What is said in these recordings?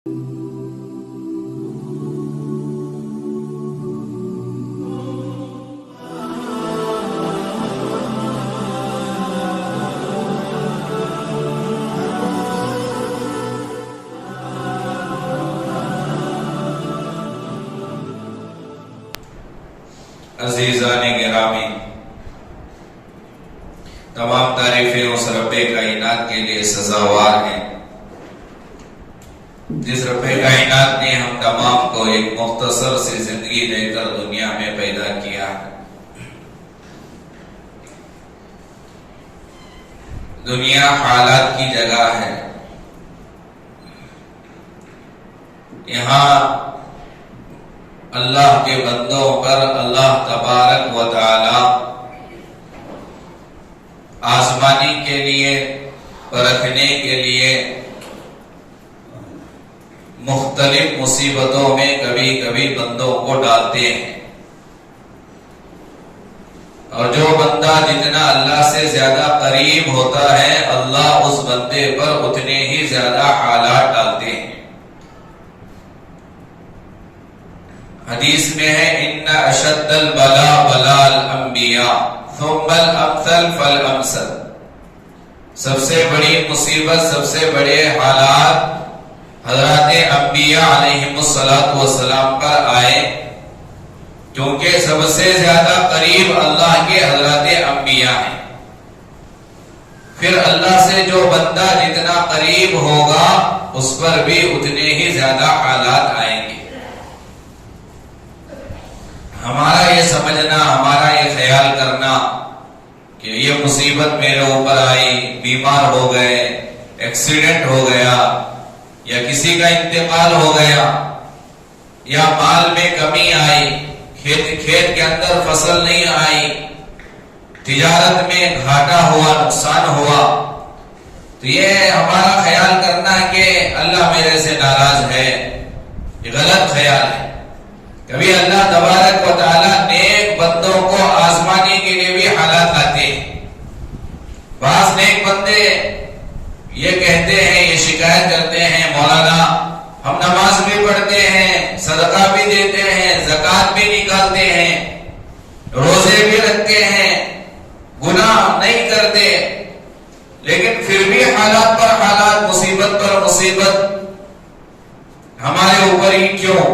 عزیزان گرامی، تمام تعریفیں اس رب کائنات کے لیے سزاوار ہیں جس رب کائنات نے ہم تمام کو ایک مختصر سی زندگی دے کر دنیا میں پیدا کیا ہے۔ دنیا حالات کی جگہ ہے۔ یہاں اللہ کے بندوں پر اللہ تبارک و تعالی آزمانی کے لیے، پرکھنے کے لیے مختلف مصیبتوں میں کبھی کبھی بندوں کو ڈالتے ہیں، اور جو بندہ جتنا اللہ سے زیادہ قریب ہوتا ہے اللہ اس بندے پر اتنے ہی زیادہ حالات ڈالتے ہیں۔ حدیث میں ہے ان اشد البلاء بلاء الانبیاء ثم الامثل فالامثل، سب سے بڑی مصیبت، سب سے بڑے حالات حضرات انبیاء علیہم السلام پر آئے، کیونکہ سب سے زیادہ قریب اللہ کے حضرات انبیاء ہیں۔ پھر اللہ سے جو بندہ جتنا قریب ہوگا اس پر بھی اتنے ہی زیادہ حالات آئیں گے۔ ہمارا یہ سمجھنا، ہمارا یہ خیال کرنا کہ یہ مصیبت میرے اوپر آئی، بیمار ہو گئے، ایکسیڈنٹ ہو گیا، یا کسی کا انتقال ہو گیا، یا مال میں کمی آئی، کھیت کے اندر فصل نہیں آئی، تجارت میں گھاٹا ہوا، نقصان ہوا، تو یہ ہمارا خیال کرنا ہے کہ اللہ میرے سے ناراض ہے، یہ غلط خیال ہے۔ کبھی اللہ تبارک و تعالیٰ نیک بندوں کو آزمانے کے لیے بھی حالات لاتے ہیں۔ بعض نیک بندے یہ کہتے ہیں، یہ شکایت کرتے ہیں، مولانا ہم نماز بھی پڑھتے ہیں، صدقہ بھی دیتے ہیں، زکوٰۃ بھی نکالتے ہیں، روزے بھی رکھتے ہیں، گناہ نہیں کرتے، لیکن پھر بھی حالات پر حالات، مصیبت پر مصیبت ہمارے اوپر ہی کیوں؟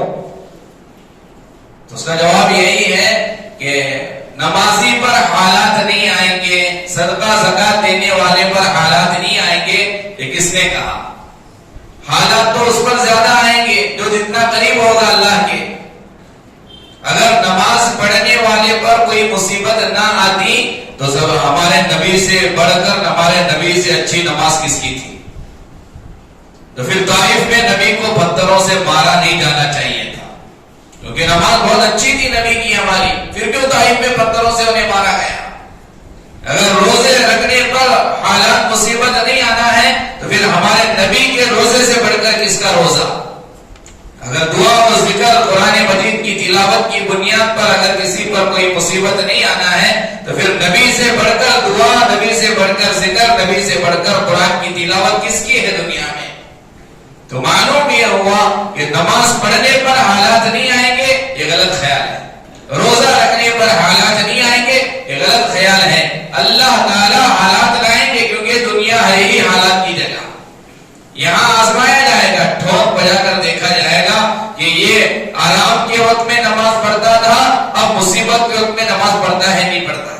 تو اس کا جواب یہی ہے کہ نمازی پر حالات نہیں آئیں گے، صدقہ زکوٰۃ دینے والے پر حالات نہیں آئیں گے، یہ کس نے کہا؟ حالات تو اس پر زیادہ آئیں گے جو جتنا قریب ہوگا اللہ کے۔ اگر نماز پڑھنے والے پر کوئی مصیبت نہ آتی تو سب ہمارے نبی سے بڑھ کر، ہمارے نبی سے اچھی نماز کس کی تھی؟ تو پھر طائف میں نبی کو پتھروں سے مارا نہیں جانا چاہیے تھا، کیونکہ نماز بہت اچھی تھی نبی کی ہماری، پھر کیوں طائف میں پتھروں سے انہیں مارا گیا؟ اگر روزے رکھنے پر حالات مصیبت نہیں آنا ہے تو پھر ہمارے نبی کے روزے سے بڑھ کر کس کا روزہ؟ اگر دعا و ذکر قرآن مجید کی تلاوت کی بنیاد پر اگر کسی پر کوئی مصیبت نہیں آنا ہے تو پھر نبی سے بڑھ کر دعا، نبی سے بڑھ کر ذکر، نبی سے بڑھ کر قرآن کی تلاوت کس کی ہے دنیا میں؟ تو معلوم یہ ہوا کہ نماز پڑھنے پر حالات نہیں آئیں گے، یہ غلط خیال ہے۔ روزہ رکھنے پر حالات نہیں آئیں گے، یہ غلط خیال ہے۔ اللہ تعالی حالات لائیں گے، کیونکہ دنیا ہے ہی حالات کی جگہ۔ یہاں آزمایا جائے گا، ٹھوک بجا کر دیکھا جائے گا کہ یہ آرام کے وقت میں نماز پڑھتا تھا، اب مصیبت کے وقت میں نماز پڑھتا ہے نہیں پڑھتا۔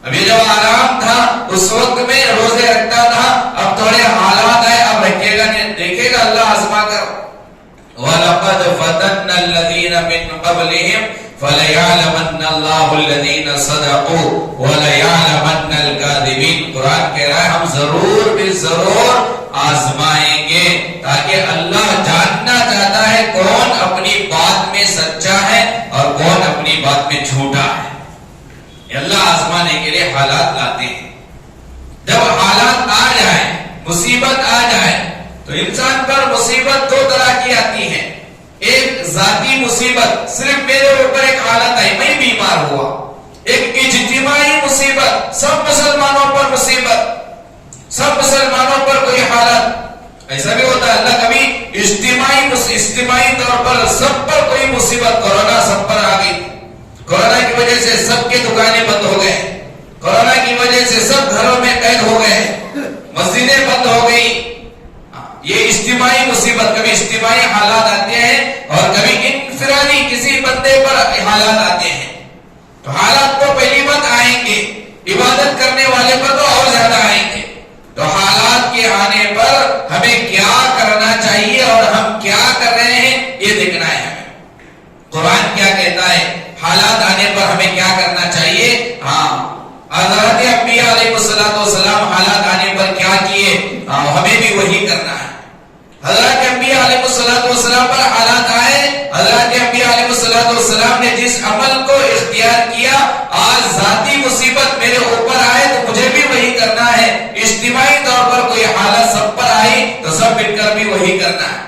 ابھی جب آرام تھا اس وقت میں روزے رکھتا تھا، اب تھوڑے حالات آئے اب رکھے گا نہیں، دیکھے گا اللہ آزما کر۔ وَلَقَدْ فَتَنَّا الَّذِينَ مِن قَبْلِهِمْ فَلَيَعْلَمَنَّ اللَّهُ الَّذِينَ صَدَقُوا وَلَيَعْلَمَنَّ الْكَاذِبِينَ۔ قرآن کہہ رہا ہے ہم ضرور بھی ضرور آزمائیں گے، تاکہ اللہ جاننا چاہتا ہے کون اپنی بات میں سچا ہے اور کون اپنی بات میں جھوٹا ہے۔ یہ اللہ آزمانے کے لیے حالات لاتے ہیں۔ جب حالات آ جائیں، مصیبت آ جائے تو انسان پر مصیبت دو طرح کی آتی ہے۔ ایک ذاتی مصیبت، صرف میرے اوپر ایک حالت آئی، میں بیمار ہوا۔ ایک اجتماعی مصیبت، سب مسلمانوں پر مصیبت، سب مسلمانوں پر کوئی حالت۔ ایسا بھی ہوتا ہے اللہ کبھی اجتماعی اجتماعی طور پر سب پر کوئی مصیبت، کورونا سب پر آ گئی. کورونا کی وجہ سے سب کے دکانیں بند ہو گئے، کورونا کی وجہ سے سب گھروں میں قید ہو گئے، مسجدیں بند ہو گئی. یہ اجتماعی مصیبت، کبھی اجتماعی حالات آتے ہیں اور کبھی انفرادی کسی بندے پر حالات آتے ہیں. تو حالات تو پہلی بات آئیں گے، عبادت کرنے والے پر تو اور زیادہ آئیں گے. تو حالات کے آنے پر ہمیں کیا کرنا چاہیے اور ہم کیا کر رہے ہیں یہ دیکھنا ہے ہمیں. قرآن کیا کہتا ہے حالات آنے پر ہمیں کیا کرنا چاہیے. حضرت انبیاء علیہ السلام حالات آنے پر کیا کیے، ہمیں بھی وہی کرنا ہے. حضرت انبیاء علیہ السلام پر حالات آئے، حضرت انبیاء علیہ السلام نے جس عمل کو اختیار کیا، آج ذاتی مصیبت میرے اوپر آئے تو مجھے بھی وہی کرنا ہے. اجتماعی طور پر کوئی حالت سب پر آئی تو سب مل کر بھی وہی کرنا ہے.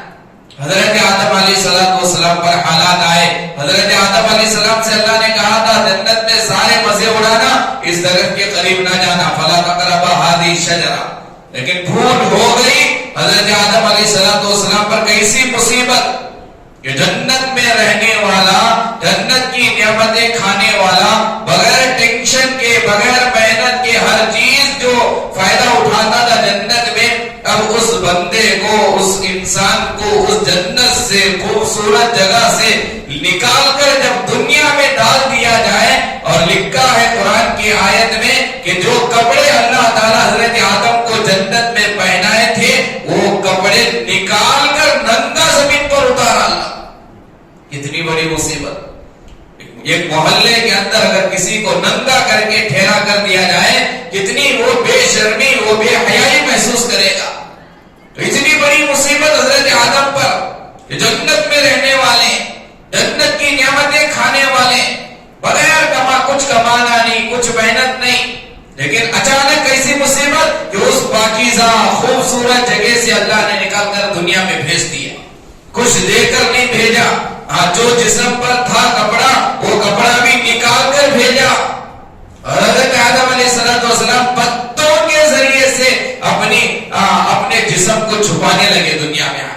حضرت آدم علیہ السلام پر حالات آئے، حضرت آدم علیہ السلام سے اللہ نے کہا تھا جنت میں سارے مزے اڑانا، اس درخت کے قریب نہ جانا، فلا تقربا هذه الشجرہ. لیکن بھول ہو گئی. حضرت آدم علیہ السلام پر کیسی مصیبت کہ جنت میں رہنے والا، جنت کی نعمتیں کھانے والا، بغیر ٹینشن کے، بغیر محنت کے ہر چیز جو فائدہ اٹھاتا تھا جنت میں، اب اس بندے کو، اس انسان کو اس جنت سے، خوبصورت جگہ سے نکال کر جب دنیا میں ڈال دیا جائے. اور لکھا ہے قرآن کی آیت میں کہ جو کپڑے اللہ تعالیٰ حضرت آدم کو جنت میں پہنائے تھے وہ کپڑے نکال کر ننگا زمین پر اتارا اللہ. کتنی بڑی مصیبت. ایک محلے کے اندر اگر کسی کو ننگا کر کے ٹھہرا کر دیا جائے کتنی وہ بے شرمی، وہ بے حیائی محسوس کرے گا. تو اتنی بڑی مصیبت حضرت آدم پر کہ جنت میں رہنے والے، جنت کی نعمتیں کھانے والے، بغیر کچھ کمانا نہیں، کچھ محنت نہیں، لیکن اچانک ایسی مصیبت کہ اس پاکیزہ خوبصورت جگہ سے اللہ نے نکال کر دنیا میں بھیج دیا. کچھ دے کر نہیں بھیجا، جو جسم پر تھا کپڑا وہ کپڑا بھی نکال کر بھیجا. اور حضرت آدم علیہ السلام پتوں کے ذریعے سے اپنے جسم کو چھپانے لگے دنیا میں.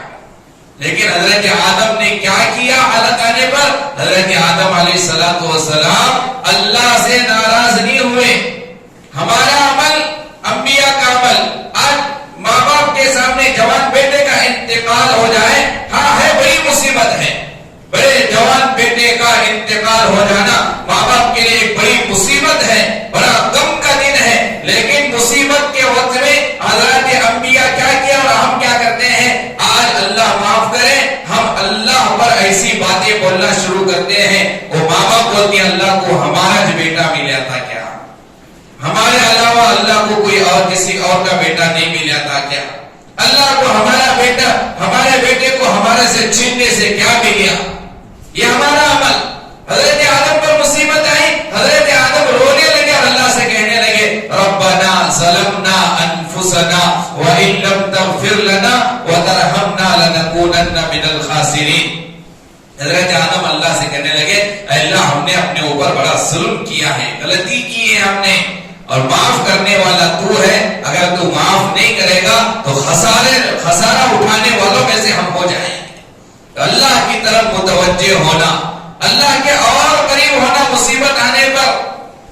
لیکن حضرت آدم نے کیا کیا حالت آنے پر؟ حضرت آدم علیہ السلام اللہ سے ناراض نہیں ہوئے. ہمارا عمل، انبیاء کا عمل، آج ماں باپ کے سامنے جوان بیٹے کا انتقال ہو جائے، ہاں ہے بڑی مصیبت ہے. بڑے جوان بیٹے کا انتقال ہو جانا ماں باپ کے لیے ایک بڑی مصیبت ہے، بڑا غم کا دن ہے. لیکن مصیبت کے وقت میں حضرت انبیاء کیا کیا اور ہم کیا کرتے ہیں؟ آج اللہ معاف کرے، ہم اللہ پر ایسی باتیں بولنا شروع کرتے ہیں. وہ ماں باپ بولتی ہیں اللہ کو ہمارا جو بیٹا ملا تھا کیا، ہمارے علاوہ اللہ کو کوئی اور کسی اور کا بیٹا نہیں ملا تھا کیا، اللہ کو ہمارا بیٹا، ہمارے بیٹے کو ہمارے سے چھیننے سے کیا ملا. یہ ہمارا عمل. حضرت آدم پر مصیبت آئی، حضرت آدم رونے لگے اور اللہ سے کہنے لگے ربنا ظلمنا انفسنا وان لم تغفر لنا وترحمنا لنكونن من الخاسرین. حضرت آدم اللہ سے کہنے لگے اے اللہ ہم نے اپنے اوپر بڑا ظلم کیا ہے، غلطی کی ہے ہم نے، اور معاف کرنے والا تو ہے. اگر تو معاف نہیں کرے گا تو خسارہ اٹھانے والوں میں سے ہم ہو جائیں. اللہ کی طرف متوجہ ہونا، اللہ کے اور قریب ہونا مصیبت آنے پر.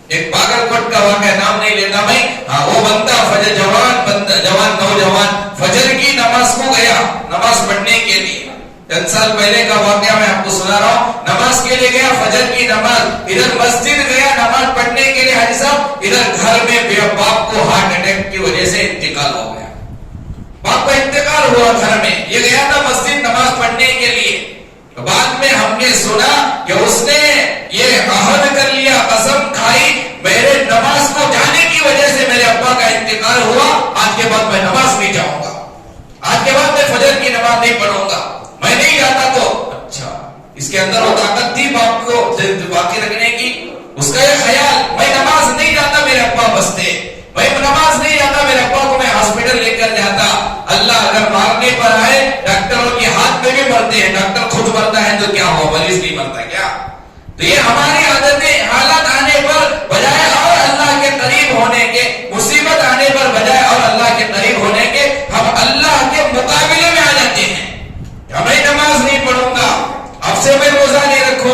ایک باگر کوٹ کا واقعہ نام نہیں لیتا میں، وہ بندہ جوان نوجوان فجر کی نماز کو گیا نماز پڑھنے کے لیے. چند سال پہلے کا واقعہ میں آپ کو سنا رہا ہوں. نماز کے لیے گیا، فجر کی نماز، ادھر مسجد گیا نماز پڑھنے کے لیے حاجی صاحب، ادھر گھر میں باپ کو ہارٹ اٹیک کی وجہ سے انتقال ہو گیا. باپ کا انتقال ہوا گھر میں، یہ گیا تھا مسجد نماز پڑھنے کے لیے. بعد میں ہم نے سنا کہ اس نے یہ عہد کر لیا، قسم کھائی میرے نماز کو جانے کی وجہ سے میرے ابا کا انتقال ہوا، آج کے بعد میں نماز نہیں جاؤں گا، آج کے بعد میں فجر کی نماز نہیں پڑھوں گا، میں نہیں جاتا. تو اچھا اس کے اندر وہ طاقت تھی باپ کو باقی رکھنے کی. اس کا یہ خیال میں نماز نہیں جاتا میرے ابا بستے، میں نماز نہیں جاتا میرے ابا کو میں ہاسپٹل لے کر جاتا. اللہ اگر مارنے پر آئے ڈاکٹروں کے ہاتھ میں بھی مرتے ہیں، ڈاکٹر خود مرتا ہے تو کیا ہوا، مریض نہیں مرتا کیا. تو یہ ہماری عادتیں حالات آنے پر بجائے اور اللہ کے قریب ہونے کے، مصیبت آنے پر بجائے اور اللہ کے قریب ہونے کے، ہم اللہ کے مقابلے میں آ جاتے ہیں. ہمیں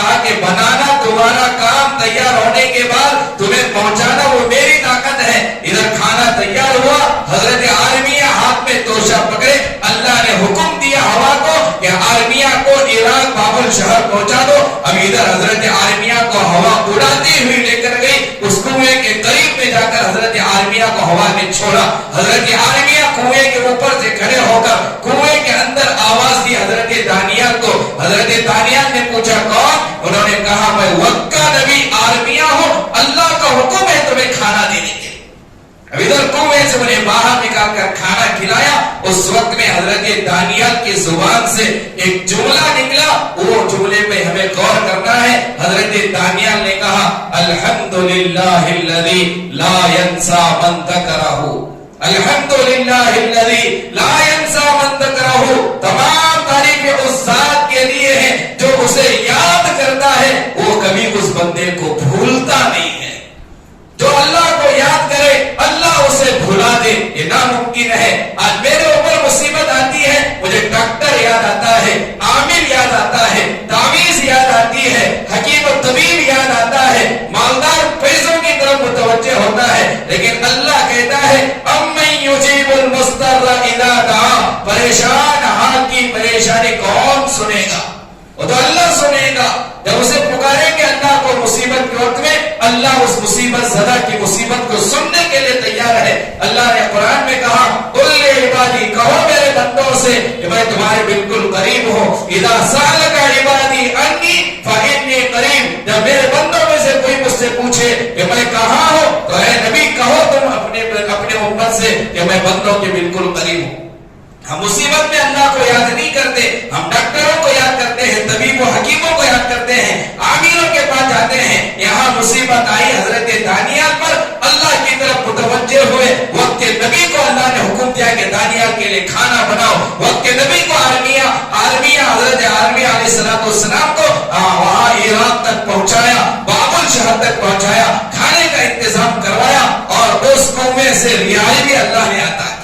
کہا کہ بنانا تمہارا کام، تیار ہونے کے بعد تمہیں پہنچانا وہ میری طاقت ہے. ادھر کھانا تیار ہوا، حضرت آرمیہ ہاتھ میں توشہ پکڑے، اللہ نے حکم دیا ہوا کو کہ آرمیہ کو عراق بابل شہر پہنچا دو. اب ادھر حضرت آرمیہ کو ہوا اڑاتی ہوئی لے کر گئی، اس کنویں کے قریب میں جا کر حضرت آرمیہ کو ہوا نے چھوڑا. حضرت آرمیہ کنویں کے اوپر سے کھڑے ہو کر کنویں کے اندر آواز دی حضرت دانیال کو. حضرت دانیال نے پوچھا کون؟ انہوں نے کہا میں وقت کا نبی آرمیہ ہوں، اللہ کا حکم ہے تمہیں کھانا دینے کے. اب ادھر کنویں سے انہیں باہر نکال کر کھانا کھلایا. اس وقت میں حضرت دانیال کی زبان سے ایک جملہ نکلا، وہ جملے پہ ہمیں غور کرنا ہے. حضرت دانیال نے کہا الحمدللہ الذی لا ینسا من ذکرہ، الحمدللہ الذی لا ینسا من ذکرہ. تمام تعریفیں اس ذات کے لیے ہیں جو اسے یاد کرتا ہے، وہ کبھی اس بندے کو بھولتا نہیں ہے. جو اللہ کو یاد کرے اللہ اسے بھلا دے، یہ ناممکن ہے. آج میرے اوپر مصیبت آتی ہے، مجھے ڈاکٹر یاد آتا ہے، عامل یاد آتا ہے، تعویذ یاد آتی ہے، حکیم و طبیب یاد آتا ہے، مالدار پیسوں کی طرف متوجہ ہوتا ہے. لیکن اللہ کہتا ہے امن یجیب المضطر اذا دعا، پریشان حال کی پریشانی کون سنے گا؟ وہ تو اللہ سنے گا. جب اسے پکاریں گے اللہ کو مصیبت کے وقت میں، اللہ اس مصیبت زدہ کی مصیبت کو سننے کے لیے تیار ہے. اللہ نے قرآن میں کہا قل لعبادی، کہو میرے بندوں سے کہ میں تمہارے بالکل قریب ہوں. اذا سألک عبادی انی فإنی قریب، جب میرے بندوں میں سے کوئی مجھ سے پوچھے کہ میں کہاں ہوں تو اے نبی کہو تم اپنے امت سے کہ میں بندوں کے بالکل قریب ہوں. ہم مصیبت میں اللہ کو یاد نہیں کرتے، ہم ڈاکٹروں کو یاد کرتے ہیں، طبیب و حکیموں کو یاد کرتے ہیں، عاملوں کے پاس جاتے ہیں. یہاں مصیبت آئی حضرت دانیال پر، اللہ کی طرف متوجہ ہوئے. وقت کے نبی کو اللہ نے حکم دیا کہ دانیال کے لیے کھانا بناؤ. وقت کے نبی کو حضرت آرمیہ علیہ السلام کو وہاں عراق تک پہنچایا، بابل شہر تک پہنچایا، کھانے کا انتظام کروایا، اور اس کنویں سے رہائی بھی اللہ نے عطا کی.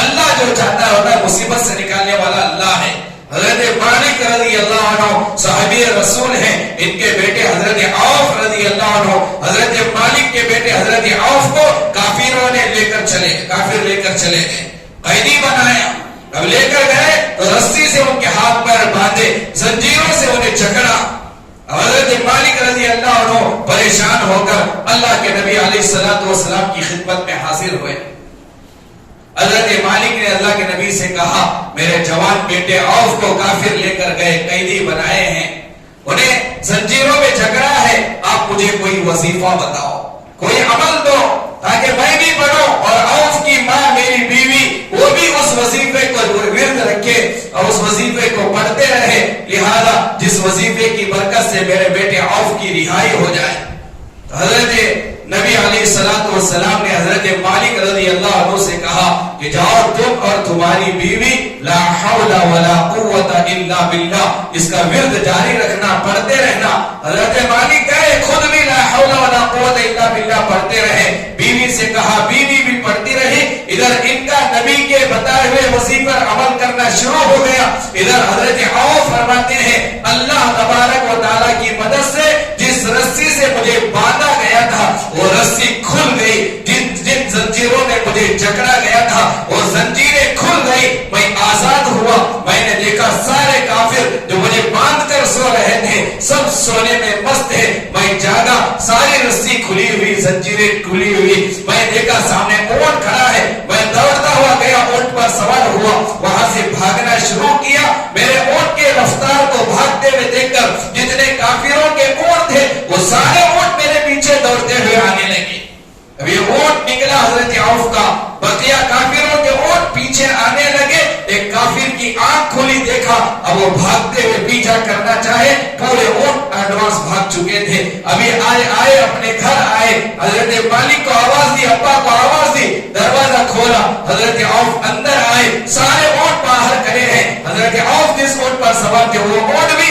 اللہ جو چاہتا ہوتا ہے مصیبت سے نکالنے والا اللہ ہے. حضرت مالک رضی اللہ عنہ صحابی رسول ہیں، ان کے بیٹے حضرت عوف رضی اللہ عنہ، حضرت مالک کے بیٹے حضرت عوف کو کافروں نے کافر لے کر چلے گئے، قیدی بنایا. اب لے کر گئے تو رسی سے ان کے ہاتھ پیر باندھے، زنجیروں سے انہیں جکڑا. حضرت مالک رضی اللہ عنہ پریشان ہو کر اللہ کے نبی علیہ السلام کی خدمت میں حاضر ہوئے. حضرت مالک نے اللہ کے نبی سے کہا میرے جوان بیٹے عوف کو کافر لے کر گئے، قیدی بنائے ہیں، انہیں زنجیروں میں جکڑا ہے، آپ مجھے کوئی وظیفہ بتاؤ، کوئی عمل دو تاکہ میں بھی پڑھوں اور عوف کی ماں میری بیوی وہ بھی اس وظیفے کو ورد رکھے اور اس وظیفے کو پڑھتے رہے. لہذا جس وظیفے کی برکت سے میرے بیٹے عوف کی رہائی ہو جائے. حضرت نبی علیہ السلام نے حضرت مالک رضی اللہ عنہ سے کہا کہ جاؤ تم اور تمہاری بیوی لا حول ولا قوت الا باللہ اس کا ورد جاری رکھنا، پڑھتے رہنا. حضرت مالک گئے، خود بھی لا حول ولا قوت الا باللہ پڑھتے رہے. بیوی سے کہا، بیوی بھی پڑھتی رہی. ادھر ان کا نبی کے بتائے ہوئے وظیفے پر عمل کرنا شروع ہو گیا. ادھر حضرت عوف فرماتے ہیں اللہ تبارک و تعالی کی مدد سے جس رسی سے مجھے باندھا گیا تھا وہ رسی کھل گئی، جن زنجیروں نے مجھے جکڑا گیا تھا وہ زنجیریں کھل گئی، میں آزاد ہوا. میں نے دیکھا سارے کافر جو مجھے باندھ کر سو رہے تھے سب سونے میں مست تھے. میں جاگا، ساری رسی کھلی ہوئی، زنجیریں کھلی ہوئی. میں دیکھا سامنے اونٹ کھڑا ہے، میں دوڑتا ہوا گیا، اونٹ پر سوار ہوا، وہاں سے بھاگنا شروع کیا. میرے اونٹ کے رفتار کو بھاگتے ہوئے دیکھ کر جتنے کافروں کے اونٹ تھے وہ سارے اونٹ میرے پیچھے دوڑتے ہوئے آنے لگے. اب یہ اونٹ نکلا حضرت عوف کا، بقیہ کافروں کے اونٹ پیچھے آنے لگے. ایک کافر کی آنکھ کھلی، دیکھا اب وہ بھاگتے ہوئے پیچھا کرنا چاہے، پورے اونٹ ایڈوانس بھاگ چکے تھے. ابھی آئے اپنے گھر آئے، حضرت مالک کو آواز دی، ابا کو آواز دی، دروازہ کھولا. حضرت عوف اندر آئے، سارے اونٹ باہر کھڑے ہیں. حضرت عوف جس اونٹ پر سوار تھے وہ اونٹ بھی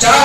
4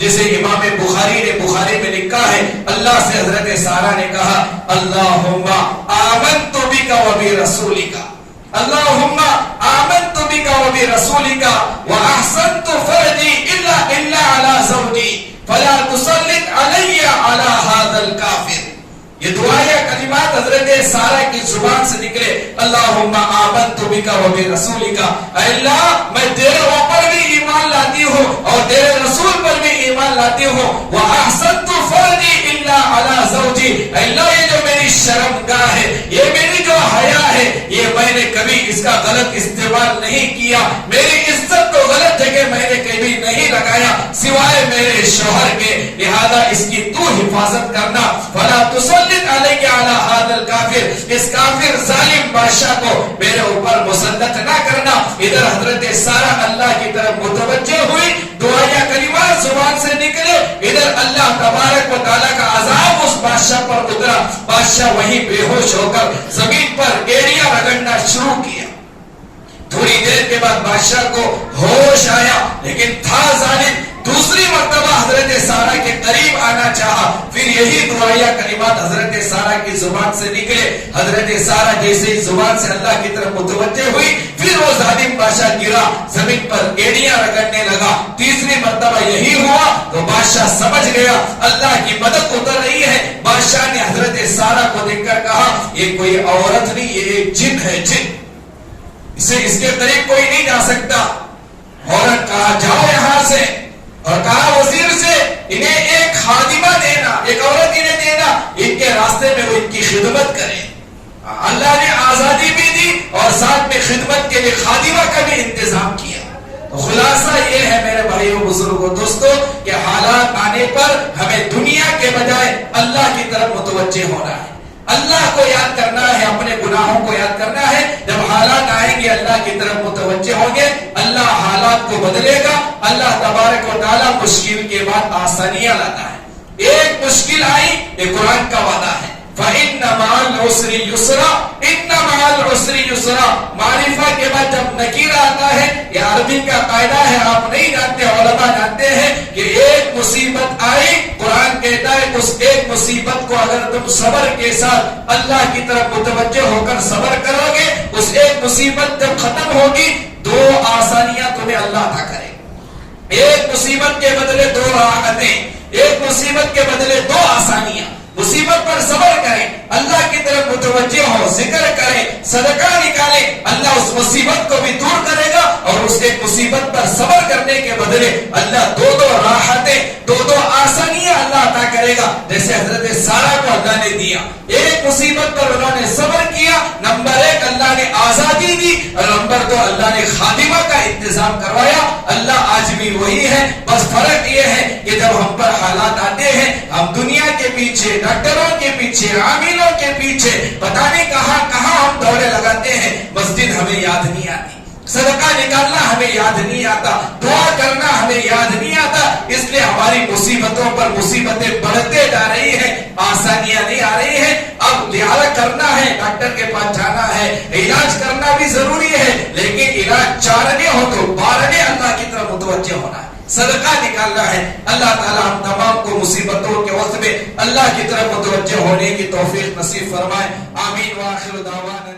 جسے امام بخاری نے بخاری میں لکھا ہے, اللہ سے حضرت سارہ نے کہا اللہم آمنت بک و برسولک, اللہم آمنت بک و برسولک واحسنت فرجی الا علی زوجی فلا تسلط علی علی هذا الکافر. یہ دعا یا کلمات حضرت سارہ کی زبان سے نکلے, اللہم آمنت بک و برسولک, اے اللہ میں تیرے اوپر بھی ایمان لاتی ہوں اور تیرے رسول پر بھی ایمان لاتی ہوں, واحسنت فرجی الا علی زوجی, اے اللہ یہ جو میری شرمگاہ ہے, یہ میری جو حیا ہے, یہ میں نے کبھی اس کا غلط استعمال نہیں کیا, میری عزت کو غلط جگہ میں نے کبھی نہیں لگایا سوائے میرے شوہر کے, لہذا اس کی تو حفاظت کرنا. فلا تسلط علیہ علی هذا الکافر, اس کافر ظالم بادشاہ کو میرے اوپر مسلط نہ کرنا. ادھر حضرت سارہ اللہ کی طرف متوجہ ہوئی, دعا یا کلمات زبان سے نکلے, ادھر اللہ تبارک و تعالیٰ کا عذاب اس بادشاہ پر اترا. بادشاہ وہیں بے ہوش ہو کر زمین پر ایڑیاں رگڑنا شروع کیا. تھوڑی دیر کے بعد بادشاہ کو ہوش آیا, لیکن تھا ظالم, دوسری مرتبہ حضرت سارہ کے قریب آنا چاہا. پھر یہی دعائیہ کلمات حضرت سارہ کی زبان سے نکلے. حضرت سارہ جیسے ہی زبان سے اللہ کی طرف متوجہ ہوئی, پھر وہ ظالم بادشاہ گرا, زمین پر ایڑیاں رگڑنے لگا. تیسری مرتبہ یہی ہوا تو بادشاہ سمجھ گیا اللہ کی مدد اتر رہی ہے. بادشاہ نے حضرت سارہ کو دیکھ کر کہا یہ کوئی عورت نہیں, یہ ایک جن ہے, جن, اس کے قریب کوئی نہیں جا سکتا. عورت کہا جاؤ یہاں سے, اور کہا وزیر سے انہیں ایک خادمہ دینا, ایک عورت انہیں دینا, ان کے راستے میں وہ ان کی خدمت کرے. اللہ نے آزادی بھی دی اور ساتھ میں خدمت کے لیے خادمہ کا بھی انتظام کیا. تو خلاصہ یہ ہے میرے بھائیوں بزرگوں دوستوں کہ حالات آنے پر ہمیں دنیا کے بجائے اللہ کی طرف متوجہ ہونا ہے, اللہ کو یاد کرنا ہے, اپنے گناہوں کو یاد کرنا ہے. جب حالات آئیں گے اللہ کی طرف متوجہ ہوں گے, اللہ حالات کو بدلے گا. اللہ تبارک و تعالیٰ مشکل کے بعد آسانیاں لاتا ہے. ایک مشکل آئی, یہ قرآن کا وعدہ ہے, فَإِنَّ مَعَ الْعُسْرِ يُسْرًا, إِنَّ مَعَ الْعُسْرِ يُسْرًا. معرفہ کے بعد جب نکیرہ آتا ہے, یہ عربی کا قاعدہ ہے, آپ نہیں جانتے, علماء جانتے ہیں کہ ایک مصیبت آئی, قرآن کہتا ہے اس ایک مصیبت کو اگر تم صبر کے ساتھ اللہ کی طرف متوجہ ہو کر صبر کرو گے, اس ایک مصیبت جب ختم ہوگی دو آسانیاں تمہیں اللہ عطا کرے. ایک مصیبت کے بدلے دو راحتیں, ایک مصیبت کے بدلے دو آسانیاں. مصیبت پر صبر کریں, اللہ کی طرف متوجہ ہو, ذکر کریں, صدقہ نکالیں, اللہ اس مصیبت کو بھی دور کرے گا. اور اس ایک مصیبت پر صبر کرنے کے بدلے اللہ دو دو راحتیں, دو دو آسانیاں اللہ عطا کرے گا. جیسے حضرت سارہ کو اللہ نے دیا, ایک مصیبت پر انہوں نے صبر کیا, نمبر ایک اللہ نے آزادی دی, اور نمبر دو اللہ نے خادمہ کا انتظام کروایا. اللہ آج بھی وہی ہے, بس فرق یہ ہے کہ جب ہم پر حالات آتے ہیں ہم دنیا کے پیچھے, ڈاکٹروں کے پیچھے, عاملوں کے پیچھے, پتہ نہیں کہاں کہاں ہم دوڑے لگاتے ہیں. مسجد ہمیں یاد نہیں آتی, صدقہ نکالنا ہمیں یاد نہیں آتا, دعا کرنا ہمیں یاد نہیں آتا. اس لیے ہماری مصیبتوں پر مصیبتیں بڑھتے جا رہی ہیں, آسانیاں نہیں آ رہی ہیں. اب لہٰذا کرنا ہے, ڈاکٹر کے پاس جانا ہے, علاج کرنا بھی ضروری ہے, لیکن علاج چارنے ہو تو بارنے اللہ کی طرف متوجہ ہونا ہے, صدقہ نکالنا ہے. اللہ تعالیٰ ہم تمام کو مصیبتوں کے وقت میں اللہ کی طرف متوجہ ہونے کی توفیق نصیب فرمائے. آمین. وآخر دعوانا